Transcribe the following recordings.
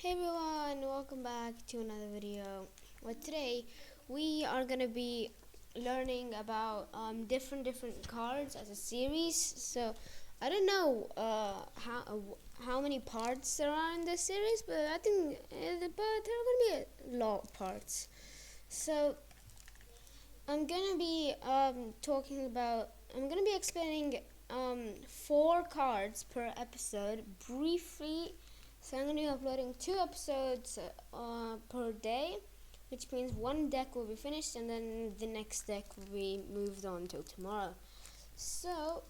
Hey everyone, welcome back to another video. Today we are gonna be learning about different cards as a series. So I don't know how many parts there are in this series, but I think there are gonna be a lot of parts. So I'm gonna be I'm gonna be explaining 4 cards per episode briefly. So I'm going to be uploading 2 episodes per day, which means one deck will be finished and then the next deck will be moved on till tomorrow. So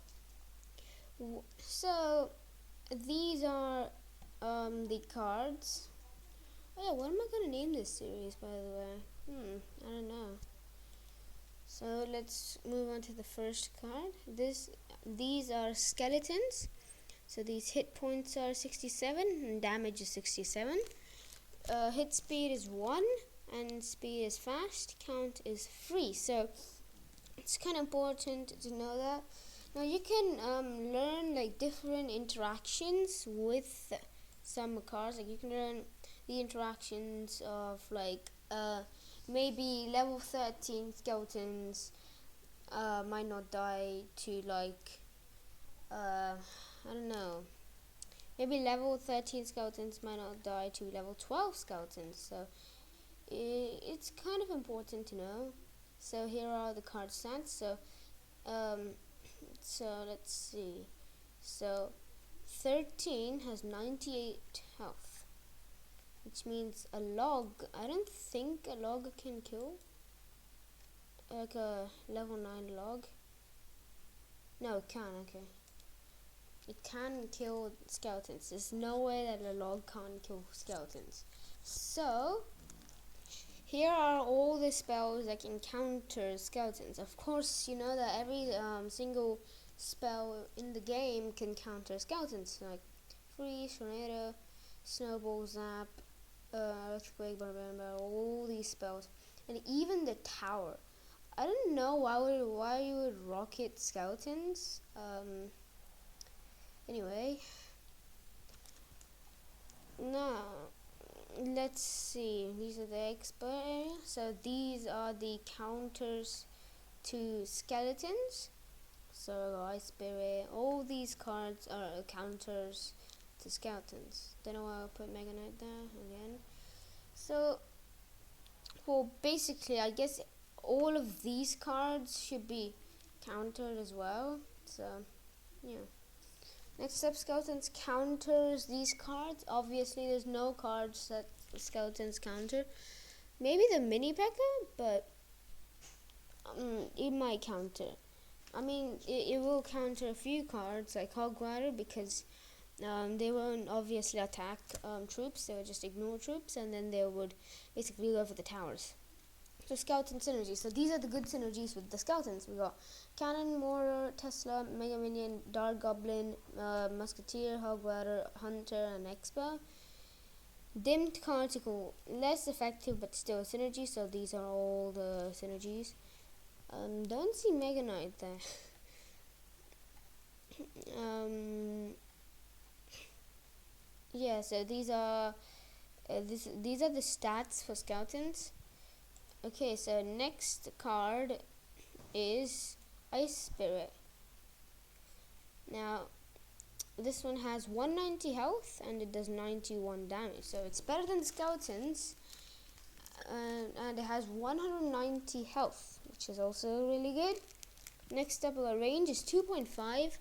these are the cards. Oh yeah, what am I going to name this series, by the way? I don't know. So let's move on to the first card. These are skeletons. So these hit points are 67 and damage is 67. Hit speed is 1 and speed is fast. Count is 3. So it's kind of important to know that. Now you can learn like different interactions with some cards. Like you can learn the interactions of like maybe level 13 skeletons might not die to like I don't know. Maybe level 13 skeletons might not die to level 12 skeletons. So it's kind of important to know. So here are the card stats. So let's see. So 13 has 98 health, which means a log. I don't think a log can kill like a level 9 log. No, it can. Okay. It can kill skeletons. There's no way that a log can't kill skeletons. So, here are all the spells that can counter skeletons. Of course, you know that every single spell in the game can counter skeletons. Like Freeze, Tornado, Snowball, Zap, Earthquake, Barbarian Barrel, all these spells. And even the Tower. I don't know why you would rocket skeletons. Anyway, now let's see. These are the expert area. So these are the counters to skeletons. So Ice Spirit. All these cards are counters to skeletons. Don't know why I put Mega Knight there again. So, well, basically, I guess all of these cards should be countered as well. So, yeah. Next up, skeletons counters these cards. Obviously, there's no cards that skeletons counter. Maybe the mini P.E.K.K.A, but it might counter. I mean, it will counter a few cards like Hog Rider because they won't obviously attack troops. They would just ignore troops, and then they would basically go for the towers. So skeleton synergy. So these are the good synergies with the skeletons. We got Cannon, Mortar, Tesla, Mega Minion, Dark Goblin, Musketeer, Hog Rider, Hunter, and Expo. Dimmed Particle, less effective but still a synergy. So these are all the synergies. Don't see Mega Knight there. Yeah. So these are these are the stats for skeletons. Okay, so next card is Ice Spirit. Now, this one has 190 health and it does 91 damage, so it's better than skeletons. And it has 190 health, which is also really good. Next up, our range is 2.5,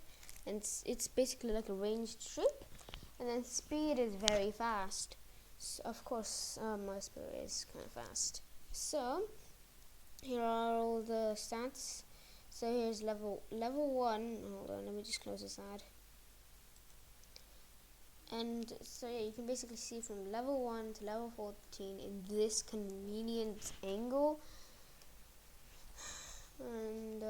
and it's basically like a ranged troop. And then speed is very fast. So of course, my Spirit is kind of fast. So here are all the stats. So here's level 1. Hold on, let me just close this ad. And so yeah, you can basically see from level 1 to level 14 in this convenient angle. And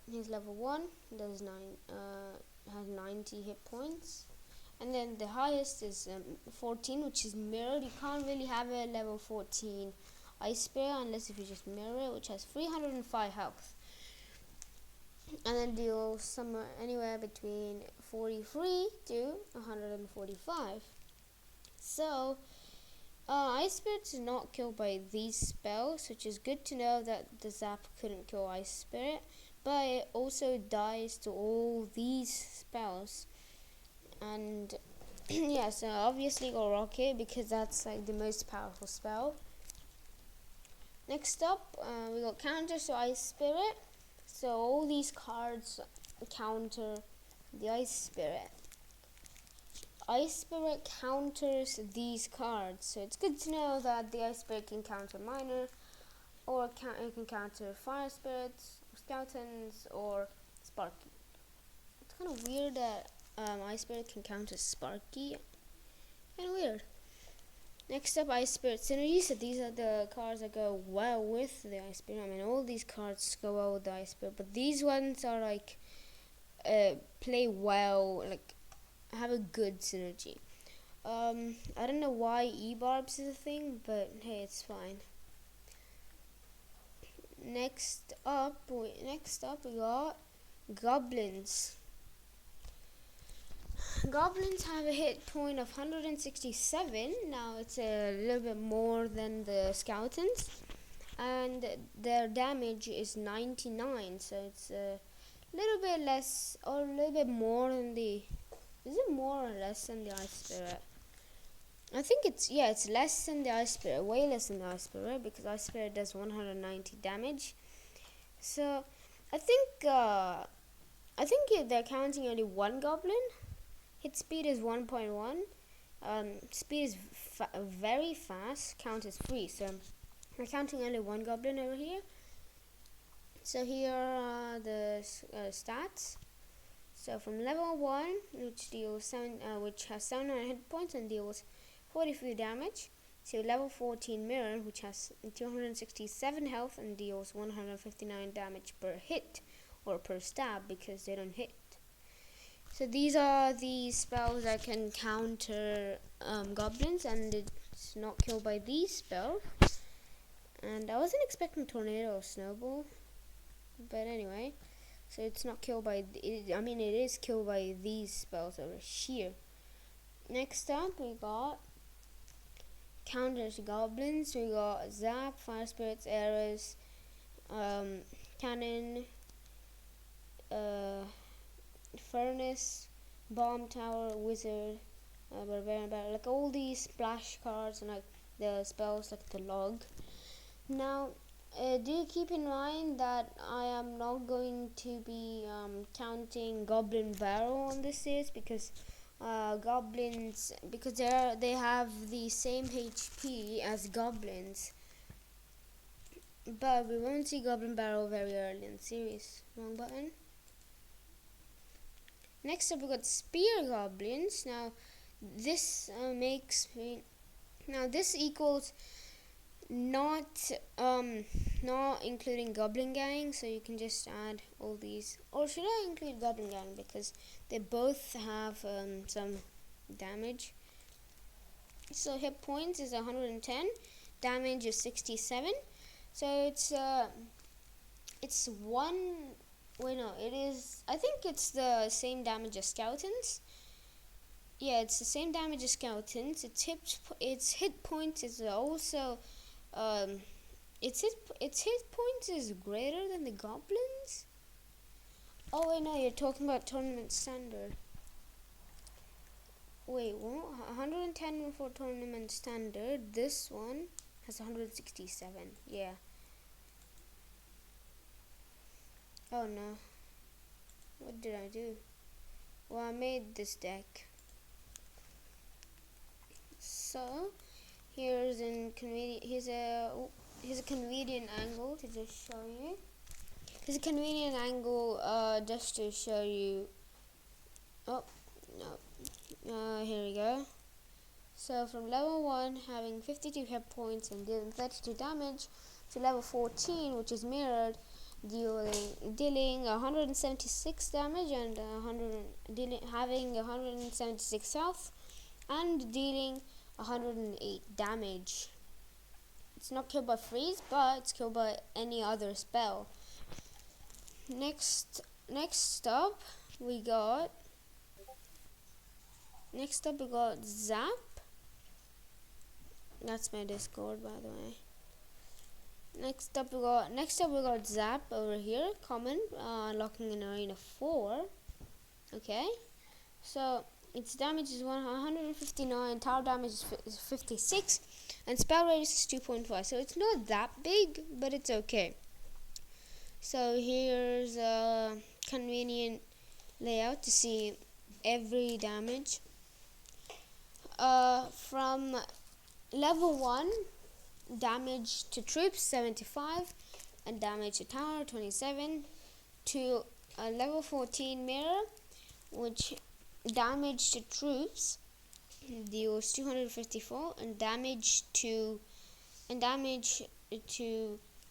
here's level 1. Does has 90 hit points. And then the highest is 14, which is mirrored. You can't really have a level 14 Ice Spear unless if you just mirror it, which has 305 health. And then deals somewhere anywhere between 43 to 145. So Ice Spirit is not killed by these spells, which is good to know that the Zap couldn't kill Ice Spirit, but it also dies to all these spells. And yeah, so obviously got Rocket because that's like the most powerful spell. Next up, we got counters to Ice Spirit. So all these cards counter the Ice Spirit. Ice Spirit counters these cards, so it's good to know that the Ice Spirit can counter Miner, or it can counter Fire Spirits, Skeletons, or Sparky. It's kind of weird that Ice Spirit can counter Sparky. Kind of weird. Next up, Ice Spirit Synergy. So these are the cards that go well with the Ice Spirit. I mean, all these cards go well with the Ice Spirit, but these ones are like play well, like have a good synergy. I don't know why E-Barbs is a thing, but hey, it's fine. Next up we got Goblins. Goblins have a hit point of 167. Now it's a little bit more than the Skeletons, and their damage is 99. So it's a little bit less, or a little bit more than the. Is it more or less than the Ice Spirit? I think it's less than the Ice Spirit, way less than the Ice Spirit, because Ice Spirit does 190 damage. So I think they're counting only one Goblin. Hit speed is 1.1. Speed is very fast. Count is 3. So we're counting only one Goblin over here. So here are the stats. So from level 1, which has 700 hit points and deals 43 damage, to level 14 Mirror, which has 267 health and deals 159 damage per hit, or per stab, because they don't hit. So these are the spells that can counter Goblins, and it's not killed by these spells. And I wasn't expecting Tornado or Snowball, but anyway. So it's not killed by, it is killed by these spells over here. Next up, we got counters Goblins. We got Zap, Fire Spirits, Arrows, Cannon, Furnace, Bomb Tower, Wizard, Barbarian Battle. Like all these splash cards and like the spells like the Log. Now, do keep in mind that I am not going to be counting Goblin Barrel on this series, because Goblins, because they have the same HP as Goblins, but we won't see Goblin Barrel very early in the series. Wrong button. Next up, we got Spear Goblins. Now this this equals not including Goblin Gang, so you can just add all these, or should I include Goblin Gang, because they both have some damage. So hit points is 110, damage is 67, so it's one. Wait, no, it is, I think it's the same damage as Skeletons. Yeah, it's the same damage as Skeletons. Its hit points is also its hit points is greater than the Goblins. Oh wait, no, you're talking about Tournament Standard. Wait, what? 110 for Tournament Standard. This one has 167. Yeah. Oh no. What did I do? Well, I made this deck. So here's a convenient angle to just show you. Here's a convenient angle just to show you. Oh no. Here we go. So from level 1 having 52 hit points and dealing 32 damage, to level 14, which is mirrored, dealing 176 damage and having 176 health and dealing 108 damage. It's not killed by freeze, but it's killed by any other spell. Next up we got Zap. That's my Discord, by the way. Next up we got Zap over here, common, unlocking in Arena 4. Okay, so its damage is 159, tower damage is 56, and spell rate is 2.5. So it's not that big, but it's okay. So here's a convenient layout to see every damage. From level 1, damage to troops 75 and damage to tower 27, to level 14 mirror, which damage to troops deals 254 and damage to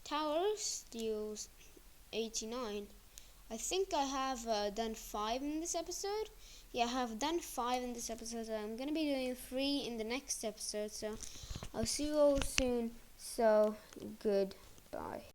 towers deals 89. I think I have done 5 in this episode. Yeah, I have done 5 in this episode, so I'm gonna be doing 3 in the next episode. So I'll see you all soon. So goodbye.